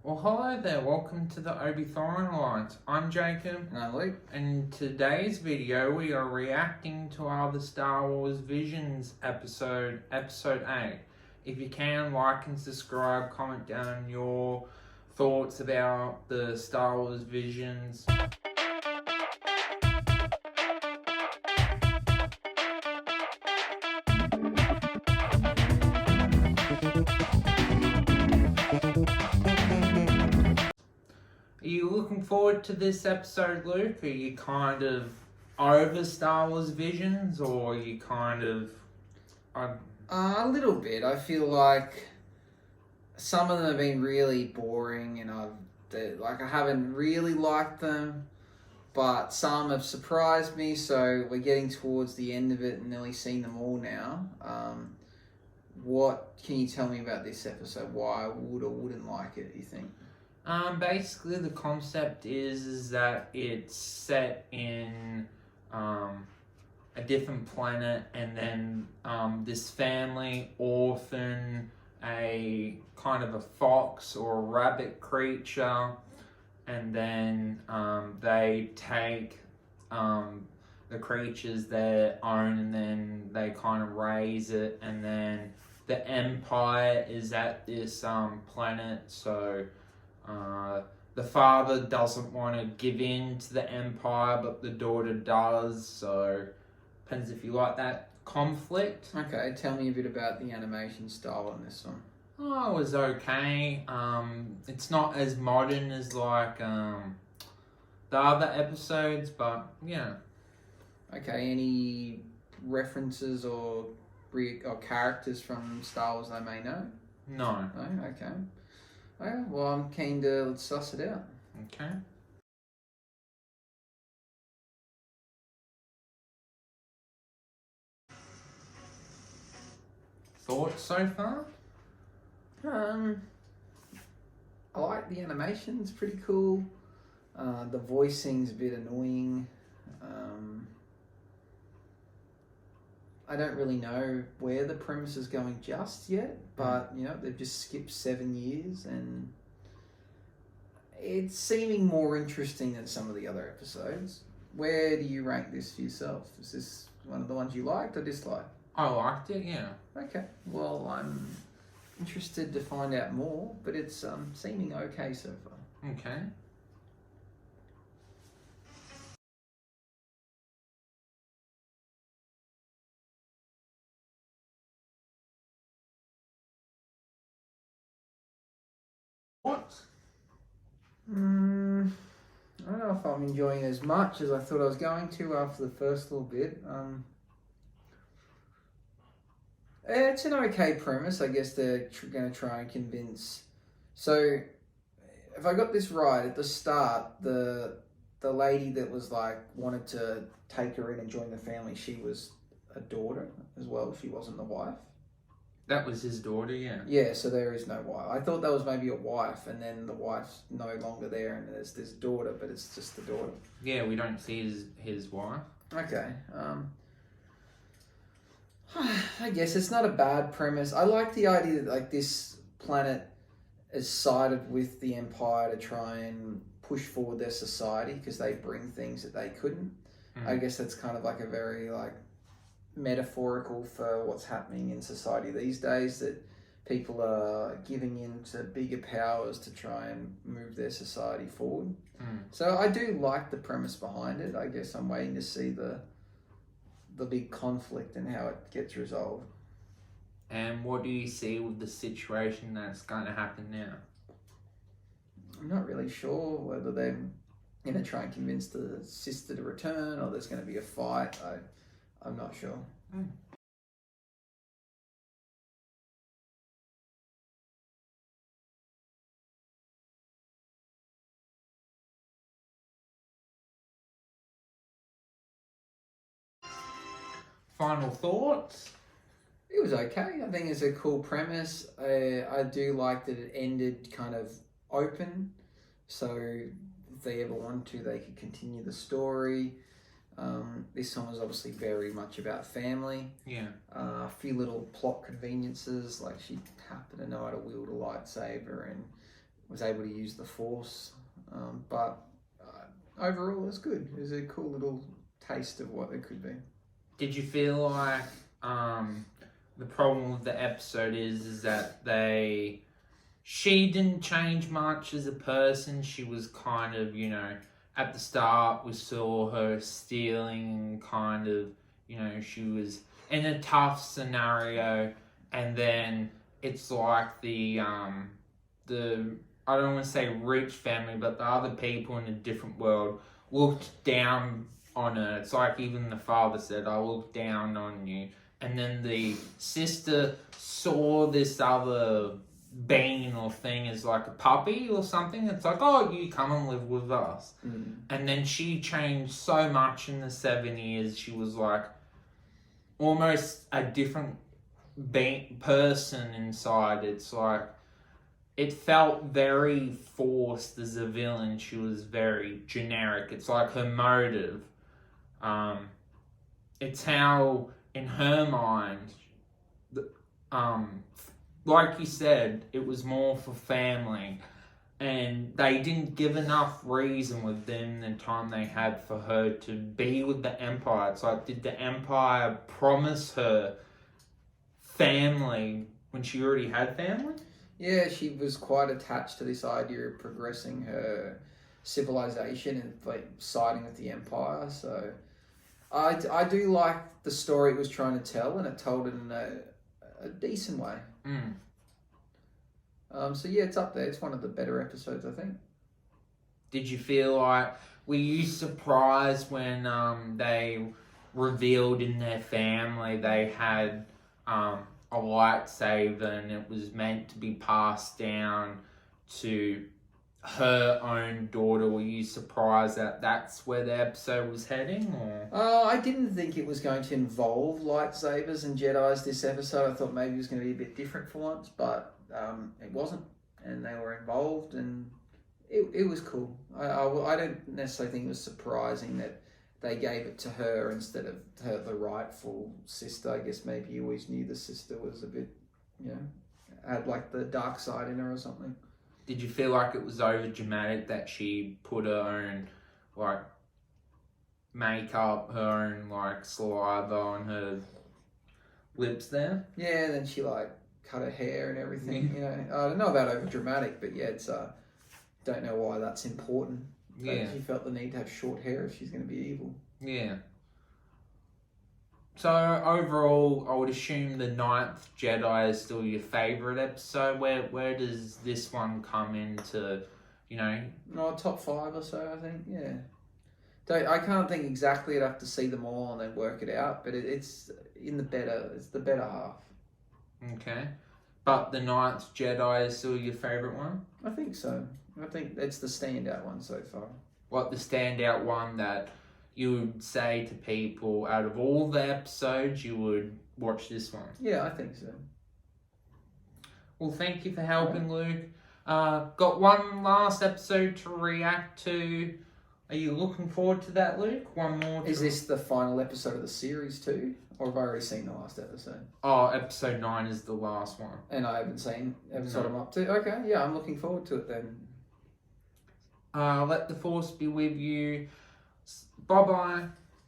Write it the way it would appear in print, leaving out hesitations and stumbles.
Well, hello there. Welcome to the Obi-Thorin Alliance. I'm Jacob. And I'm Luke. And in today's video, we are reacting to our The Star Wars Visions episode 8. If you can, like and subscribe, comment down your thoughts about the Star Wars Visions. Are you looking forward to this episode, Luke? Are you kind of over Star Wars Visions, or are you kind of... A little bit. I feel like some of them have been really boring, and I haven't really liked them. But some have surprised me, so we're getting towards the end of it and nearly seen them all now. What can you tell me about this episode? Why I would or wouldn't like it, you think? Basically the concept is that it's set in a different planet, and then this family orphan a kind of a fox or a rabbit creature, and then they take the creatures their own, and then they kind of raise it, and then the Empire is at this planet, so the father doesn't want to give in to the Empire, but the daughter does, so depends if you like that conflict. Okay, tell me a bit about the animation style on this one. Oh, it was okay. It's not as modern as like the other episodes, but yeah. Okay, any references or characters from Star Wars I may know? No. No? Okay. Okay, well, I'm keen to let's suss it out. Okay. Thoughts so far? I like the animation, it's pretty cool. The voicing's a bit annoying. I don't really know where the premise is going just yet, but they've just skipped 7 years, and it's seeming more interesting than some of the other episodes. Where do you rank this for yourself? Is this one of the ones you liked or disliked? I liked it, yeah. Okay, well, I'm interested to find out more, but it's seeming okay so far. Okay. What? I don't know if I'm enjoying it as much as I thought I was going to after the first little bit. It's an okay premise. I guess they're going to try and convince. So, if I got this right at the start, the lady that was like wanted to take her in and join the family, she was a daughter as well. She wasn't the wife. That was his daughter, yeah. Yeah, so there is no wife. I thought that was maybe a wife, and then the wife's no longer there, and there's this daughter, but it's just the daughter. Yeah, we don't see his wife. Okay. I guess it's not a bad premise. I like the idea that like this planet is sided with the Empire to try and push forward their society because they bring things that they couldn't. I guess that's kind of like a very like metaphorical for what's happening in society these days, that people are giving in to bigger powers to try and move their society forward. So I do like the premise behind it. I guess I'm waiting to see the big conflict and how it gets resolved. And what do you see with the situation that's going to happen now? I'm not really sure whether they're going to try and convince the sister to return or there's going to be a fight. I'm not sure. Final thoughts? It was okay. I think it's a cool premise. I do like that it ended kind of open. So if they ever want to, they could continue the story. This one was obviously very much about family. Yeah. A few little plot conveniences, like she happened to know how to wield a lightsaber, and was able to use the Force. But overall, it was good. It was a cool little taste of what it could be. Did you feel like the problem with the episode is that she didn't change much as a person? She was kind of, at the start we saw her stealing, kind of, she was in a tough scenario, and then it's like the I don't want to say rich family, but the other people in a different world looked down on her. It's like even the father said, I look down on you. And then the sister saw this other being or thing as like a puppy or something. It's like, oh, you come and live with us. And then she changed so much in the 7 years. She was like almost a different person inside. It's like, it felt very forced as a villain. She was very generic. It's like her motive. It's how, in her mind, like you said, it was more for family. And they didn't give enough reason within the time they had for her to be with the Empire. It's like, did the Empire promise her family when she already had family? Yeah, she was quite attached to this idea of progressing her civilization and like siding with the Empire. So I do like the story it was trying to tell, and it told it in a decent way. So yeah, it's up there. It's one of the better episodes, I think. Did you feel like, were you surprised when they revealed in their family they had a lightsaber and it was meant to be passed down to her own daughter? Were you surprised that that's where the episode was heading, or? I didn't think it was going to involve lightsabers and Jedis this episode. I thought maybe it was going to be a bit different for once, but it wasn't, and they were involved, and it was cool. I don't necessarily think it was surprising that they gave it to her instead of the rightful sister. I guess maybe you always knew the sister was a bit, had like the dark side in her or something. Did you feel like it was over dramatic that she put her own like makeup, her own like saliva on her lips there? Yeah, and then she like cut her hair and everything. I don't know about over dramatic, but yeah, it's don't know why that's important. Yeah. She felt the need to have short hair if she's going to be evil. Yeah. So overall, I would assume the 9th Jedi is still your favourite episode. Where does this one come into, No, top 5 or so, I think. Yeah. I can't think exactly. I'd have to see them all and then work it out. But it's the better half. Okay. But the 9th Jedi is still your favourite one? I think so. I think it's the standout one so far. What, the standout one that you would say to people out of all the episodes you would watch this one? Yeah, I think so. Well, thank you for helping, Luke. Got one last episode to react to. Are you looking forward to that, Luke? One more. Is this the final episode of the series too? Or have I already seen the last episode? Oh, episode 9 is the last one. And I haven't seen episode I'm up to? Okay, yeah, I'm looking forward to it then. Let the Force be with you. Bye-bye.